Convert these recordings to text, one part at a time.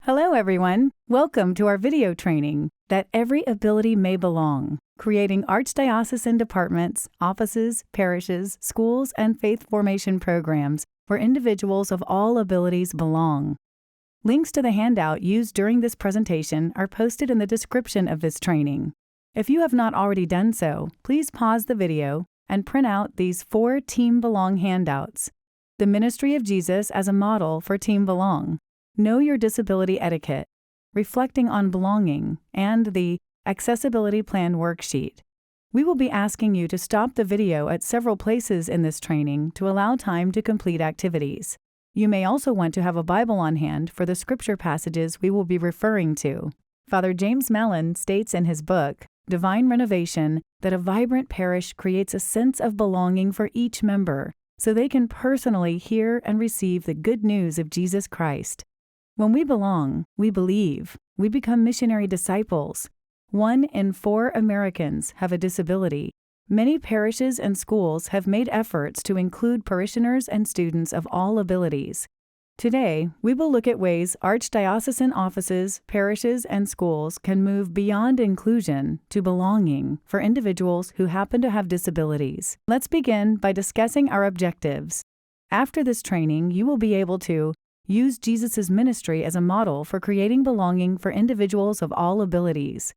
Hello everyone, welcome to our video training, That Every Ability May Belong, creating archdiocesan departments, offices, parishes, schools, and faith formation programs where individuals of all abilities belong. Links to the handout used during this presentation are posted in the description of this training. If you have not already done so, please pause the video and print out these 4 Team Belong handouts. The Ministry of Jesus as a Model for Team Belong, Know Your Disability Etiquette, Reflecting on Belonging, and the Accessibility Plan Worksheet. We will be asking you to stop the video at several places in this training to allow time to complete activities. You may also want to have a Bible on hand for the scripture passages we will be referring to. Father James Mellon states in his book, Divine Renovation, that a vibrant parish creates a sense of belonging for each member, so they can personally hear and receive the good news of Jesus Christ. When we belong, we believe, we become missionary disciples. 1 in 4 Americans have a disability. Many parishes and schools have made efforts to include parishioners and students of all abilities. Today, we will look at ways archdiocesan offices, parishes, and schools can move beyond inclusion to belonging for individuals who happen to have disabilities. Let's begin by discussing our objectives. After this training, you will be able to use Jesus' ministry as a model for creating belonging for individuals of all abilities.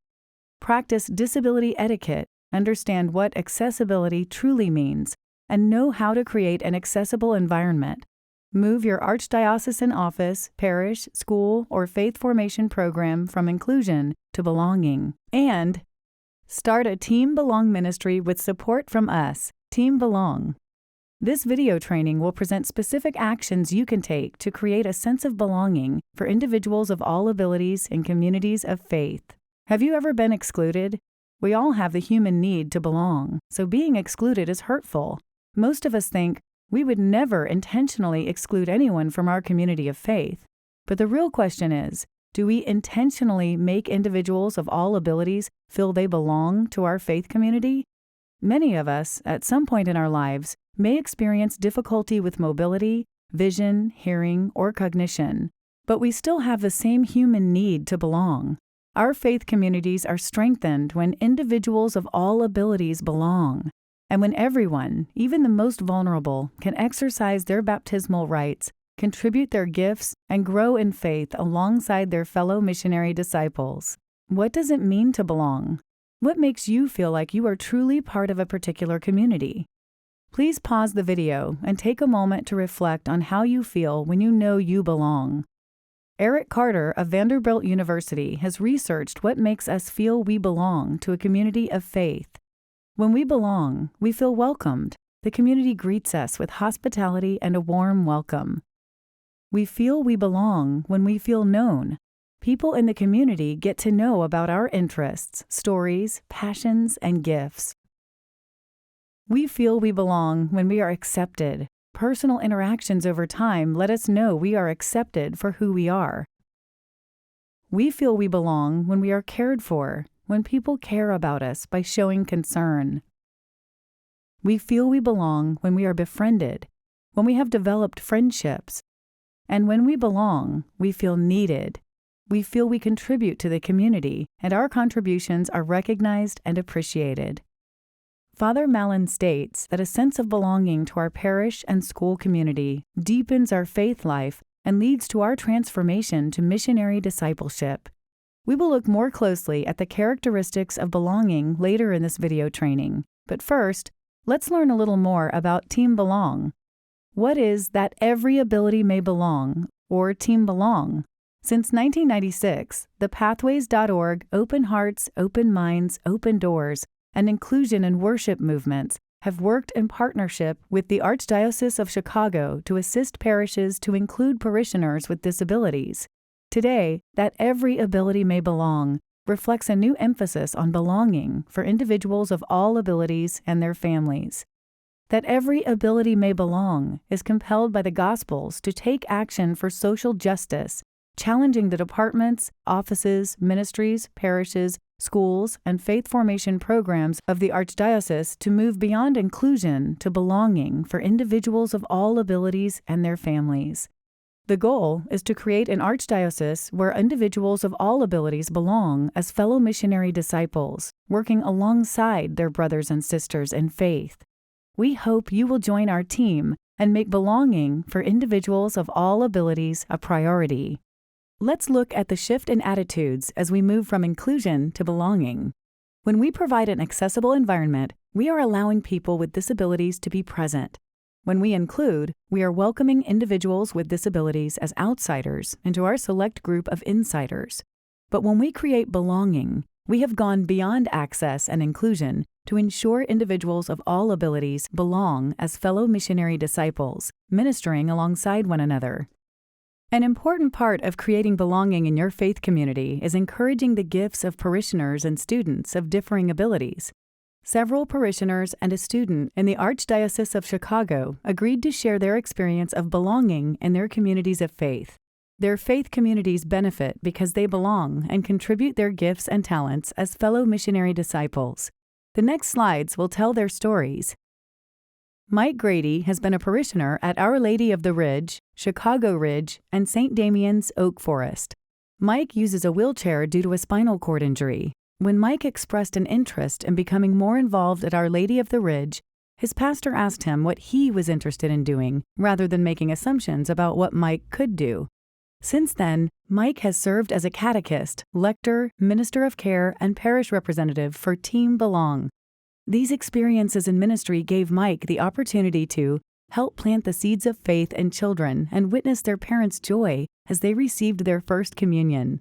Practice disability etiquette, understand what accessibility truly means, and know how to create an accessible environment. Move your archdiocesan office, parish, school, or faith formation program from inclusion to belonging. And start a Team Belong ministry with support from us, Team Belong. This video training will present specific actions you can take to create a sense of belonging for individuals of all abilities in communities of faith. Have you ever been excluded? We all have the human need to belong, so being excluded is hurtful. Most of us think, we would never intentionally exclude anyone from our community of faith. But the real question is, do we intentionally make individuals of all abilities feel they belong to our faith community? Many of us, at some point in our lives, may experience difficulty with mobility, vision, hearing, or cognition, but we still have the same human need to belong. Our faith communities are strengthened when individuals of all abilities belong. And when everyone, even the most vulnerable, can exercise their baptismal rights, contribute their gifts, and grow in faith alongside their fellow missionary disciples. What does it mean to belong? What makes you feel like you are truly part of a particular community? Please pause the video and take a moment to reflect on how you feel when you know you belong. Eric Carter of Vanderbilt University has researched what makes us feel we belong to a community of faith. When we belong, we feel welcomed. The community greets us with hospitality and a warm welcome. We feel we belong when we feel known. People in the community get to know about our interests, stories, passions, and gifts. We feel we belong when we are accepted. Personal interactions over time let us know we are accepted for who we are. We feel we belong when we are cared for, when people care about us by showing concern. We feel we belong when we are befriended, when we have developed friendships. And when we belong, we feel needed. We feel we contribute to the community, and our contributions are recognized and appreciated. Father Mellon states that a sense of belonging to our parish and school community deepens our faith life and leads to our transformation to missionary discipleship. We will look more closely at the characteristics of belonging later in this video training. But first, let's learn a little more about Team Belong. What is That Every Ability May Belong, or Team Belong? Since 1996, the Pathways.org Open Hearts, Open Minds, Open Doors, and Inclusion and Worship movements have worked in partnership with the Archdiocese of Chicago to assist parishes to include parishioners with disabilities. Today, That Every Ability May Belong reflects a new emphasis on belonging for individuals of all abilities and their families. That Every Ability May Belong is compelled by the Gospels to take action for social justice, challenging the departments, offices, ministries, parishes, schools, and faith formation programs of the Archdiocese to move beyond inclusion to belonging for individuals of all abilities and their families. The goal is to create an archdiocese where individuals of all abilities belong as fellow missionary disciples, working alongside their brothers and sisters in faith. We hope you will join our team and make belonging for individuals of all abilities a priority. Let's look at the shift in attitudes as we move from inclusion to belonging. When we provide an accessible environment, we are allowing people with disabilities to be present. When we include, we are welcoming individuals with disabilities as outsiders into our select group of insiders. But when we create belonging, we have gone beyond access and inclusion to ensure individuals of all abilities belong as fellow missionary disciples, ministering alongside one another. An important part of creating belonging in your faith community is encouraging the gifts of parishioners and students of differing abilities. Several parishioners and a student in the Archdiocese of Chicago agreed to share their experience of belonging in their communities of faith. Their faith communities benefit because they belong and contribute their gifts and talents as fellow missionary disciples. The next slides will tell their stories. Mike Grady has been a parishioner at Our Lady of the Ridge, Chicago Ridge, and St. Damian's Oak Forest. Mike uses a wheelchair due to a spinal cord injury. When Mike expressed an interest in becoming more involved at Our Lady of the Ridge, his pastor asked him what he was interested in doing, rather than making assumptions about what Mike could do. Since then, Mike has served as a catechist, lector, minister of care, and parish representative for Team Belong. These experiences in ministry gave Mike the opportunity to help plant the seeds of faith in children and witness their parents' joy as they received their first communion.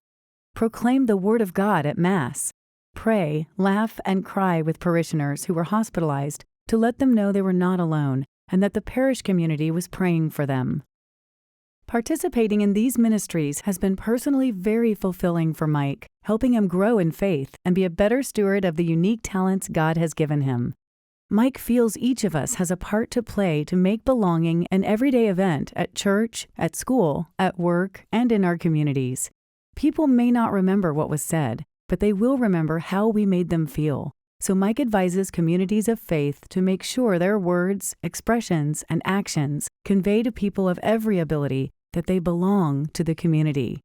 Proclaim the Word of God at Mass. Pray, laugh, and cry with parishioners who were hospitalized to let them know they were not alone and that the parish community was praying for them. Participating in these ministries has been personally very fulfilling for Mike, helping him grow in faith and be a better steward of the unique talents God has given him. Mike feels each of us has a part to play to make belonging an everyday event at church, at school, at work, and in our communities. People may not remember what was said, but they will remember how we made them feel. So Mike advises communities of faith to make sure their words, expressions, and actions convey to people of every ability that they belong to the community.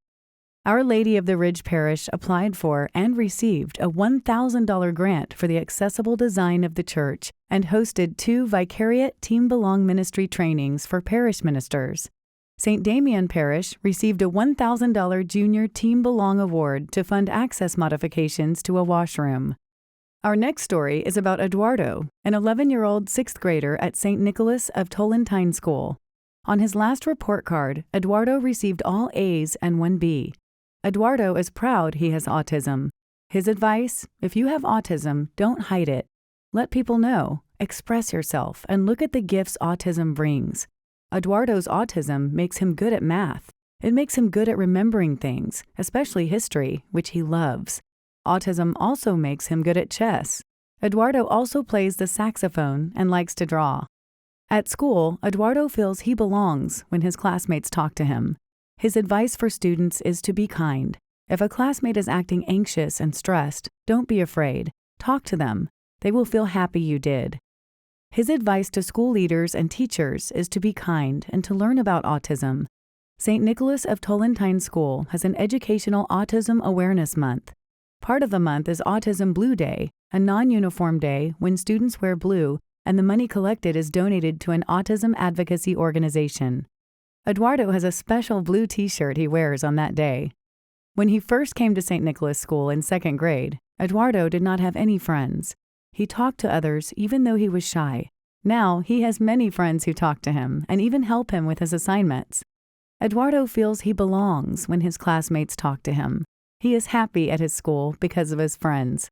Our Lady of the Ridge Parish applied for and received a $1,000 grant for the accessible design of the church and hosted 2 Vicariate Team Belong ministry trainings for parish ministers. St. Damian Parish received a $1,000 Junior Team Belong Award to fund access modifications to a washroom. Our next story is about Eduardo, an 11-year-old 6th grader at St. Nicholas of Tolentine School. On his last report card, Eduardo received all A's and 1 B. Eduardo is proud he has autism. His advice: if you have autism, don't hide it. Let people know, express yourself, and look at the gifts autism brings. Eduardo's autism makes him good at math. It makes him good at remembering things, especially history, which he loves. Autism also makes him good at chess. Eduardo also plays the saxophone and likes to draw. At school, Eduardo feels he belongs when his classmates talk to him. His advice for students is to be kind. If a classmate is acting anxious and stressed, don't be afraid. Talk to them. They will feel happy you did. His advice to school leaders and teachers is to be kind and to learn about autism. St. Nicholas of Tolentine School has an Educational Autism Awareness Month. Part of the month is Autism Blue Day, a non-uniform day when students wear blue and the money collected is donated to an autism advocacy organization. Eduardo has a special blue t-shirt he wears on that day. When he first came to St. Nicholas School in 2nd grade, Eduardo did not have any friends. He talked to others even though he was shy. Now he has many friends who talk to him and even help him with his assignments. Eduardo feels he belongs when his classmates talk to him. He is happy at his school because of his friends.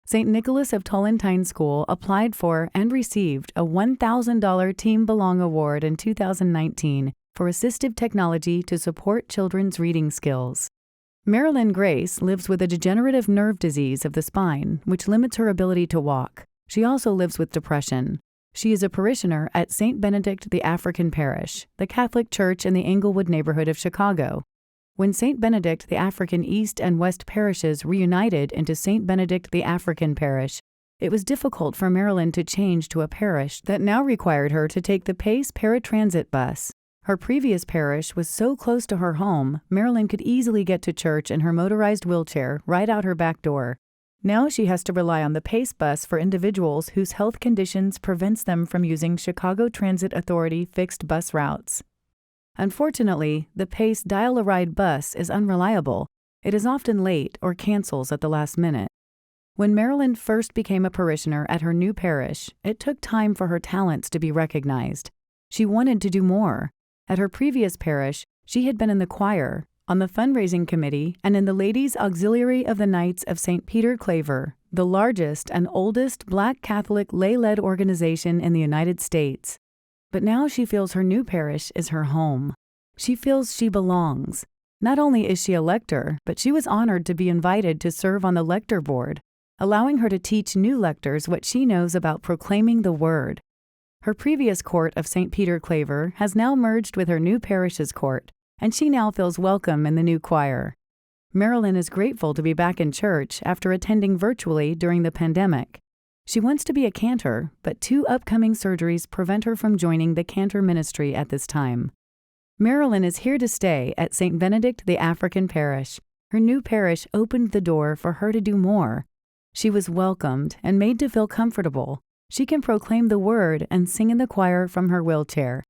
St. Nicholas of Tolentine School applied for and received a $1,000 Team Belong Award in 2019 for assistive technology to support children's reading skills. Marilyn Grace lives with a degenerative nerve disease of the spine, which limits her ability to walk. She also lives with depression. She is a parishioner at St. Benedict the African Parish, the Catholic church in the Englewood neighborhood of Chicago. When St. Benedict the African East and West parishes reunited into St. Benedict the African Parish, it was difficult for Marilyn to change to a parish that now required her to take the PACE paratransit bus. Her previous parish was so close to her home, Marilyn could easily get to church in her motorized wheelchair right out her back door. Now she has to rely on the PACE bus for individuals whose health conditions prevents them from using Chicago Transit Authority fixed bus routes. Unfortunately, the PACE dial-a-ride bus is unreliable. It is often late or cancels at the last minute. When Marilyn first became a parishioner at her new parish, it took time for her talents to be recognized. She wanted to do more. At her previous parish, she had been in the choir, on the fundraising committee, and in the Ladies' Auxiliary of the Knights of St. Peter Claver, the largest and oldest Black Catholic lay-led organization in the United States. But now she feels her new parish is her home. She feels she belongs. Not only is she a lector, but she was honored to be invited to serve on the lector board, allowing her to teach new lectors what she knows about proclaiming the word. Her previous court of St. Peter Claver has now merged with her new parish's court, and she now feels welcome in the new choir. Marilyn is grateful to be back in church after attending virtually during the pandemic. She wants to be a cantor, but 2 upcoming surgeries prevent her from joining the cantor ministry at this time. Marilyn is here to stay at St. Benedict the African Parish. Her new parish opened the door for her to do more. She was welcomed and made to feel comfortable. She can proclaim the word and sing in the choir from her wheelchair.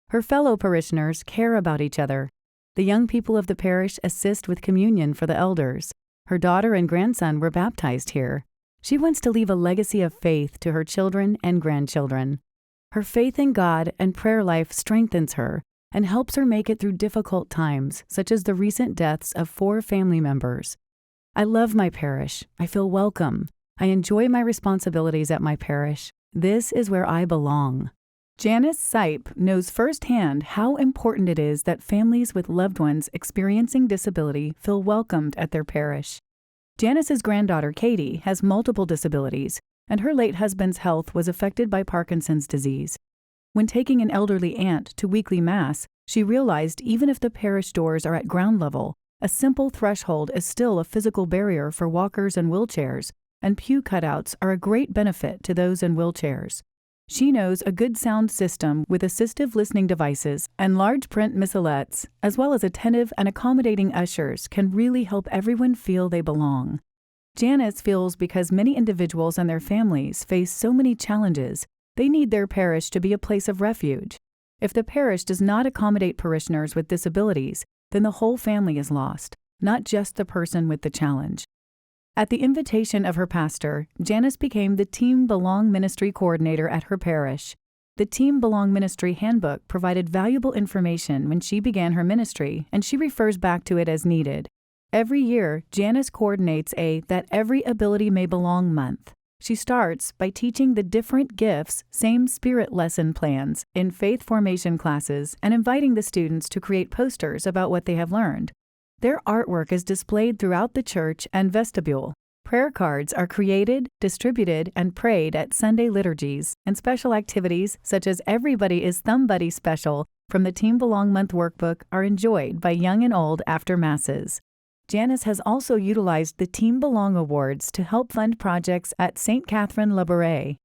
Her fellow parishioners care about each other. The young people of the parish assist with communion for the elders. Her daughter and grandson were baptized here. She wants to leave a legacy of faith to her children and grandchildren. Her faith in God and prayer life strengthens her and helps her make it through difficult times, such as the recent deaths of 4 family members. I love my parish. I feel welcome. I enjoy my responsibilities at my parish. This is where I belong. Janice Sipe knows firsthand how important it is that families with loved ones experiencing disability feel welcomed at their parish. Janice's granddaughter, Katie, has multiple disabilities, and her late husband's health was affected by Parkinson's disease. When taking an elderly aunt to weekly mass, she realized even if the parish doors are at ground level, a simple threshold is still a physical barrier for walkers and wheelchairs, and pew cutouts are a great benefit to those in wheelchairs. She knows a good sound system with assistive listening devices and large print missalettes, as well as attentive and accommodating ushers, can really help everyone feel they belong. Janice feels because many individuals and their families face so many challenges, they need their parish to be a place of refuge. If the parish does not accommodate parishioners with disabilities, then the whole family is lost, not just the person with the challenge. At the invitation of her pastor, Janice became the Team Belong Ministry Coordinator at her parish. The Team Belong Ministry Handbook provided valuable information when she began her ministry, and she refers back to it as needed. Every year, Janice coordinates a That Every Ability May Belong month. She starts by teaching the different gifts, same spirit lesson plans in faith formation classes and inviting the students to create posters about what they have learned. Their artwork is displayed throughout the church and vestibule. Prayer cards are created, distributed, and prayed at Sunday liturgies, and special activities such as Everybody is Somebody Special from the Team Belong Month workbook are enjoyed by young and old after Masses. Janice has also utilized the Team Belong Awards to help fund projects at St. Catherine Le Bourget.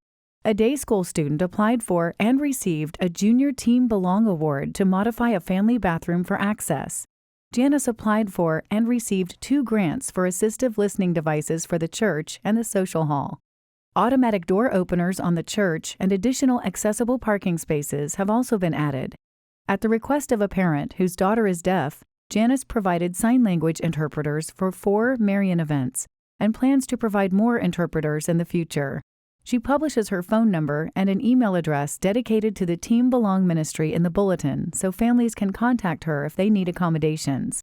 A day school student applied for and received a Junior Team Belong Award to modify a family bathroom for access. Janice applied for and received 2 grants for assistive listening devices for the church and the social hall. Automatic door openers on the church and additional accessible parking spaces have also been added. At the request of a parent whose daughter is deaf, Janice provided sign language interpreters for 4 Marian events and plans to provide more interpreters in the future. She publishes her phone number and an email address dedicated to the Team Belong Ministry in the bulletin so families can contact her if they need accommodations.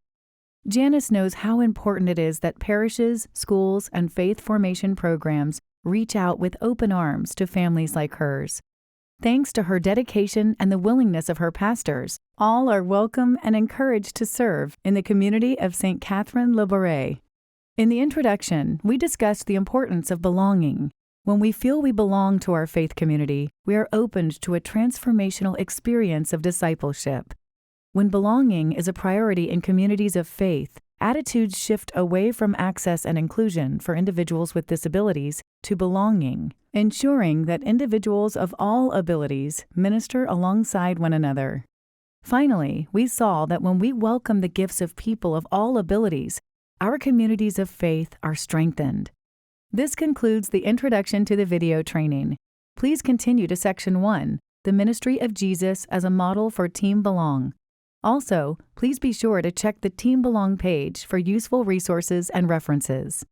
Janice knows how important it is that parishes, schools, and faith formation programs reach out with open arms to families like hers. Thanks to her dedication and the willingness of her pastors, all are welcome and encouraged to serve in the community of St. Catherine Le Bourget. In the introduction, we discussed the importance of belonging. When we feel we belong to our faith community, we are opened to a transformational experience of discipleship. When belonging is a priority in communities of faith, attitudes shift away from access and inclusion for individuals with disabilities to belonging, ensuring that individuals of all abilities minister alongside one another. Finally, we saw that when we welcome the gifts of people of all abilities, our communities of faith are strengthened. This concludes the introduction to the video training. Please continue to Section 1, the ministry of Jesus as a model for Team Belong. Also, please be sure to check the Team Belong page for useful resources and references.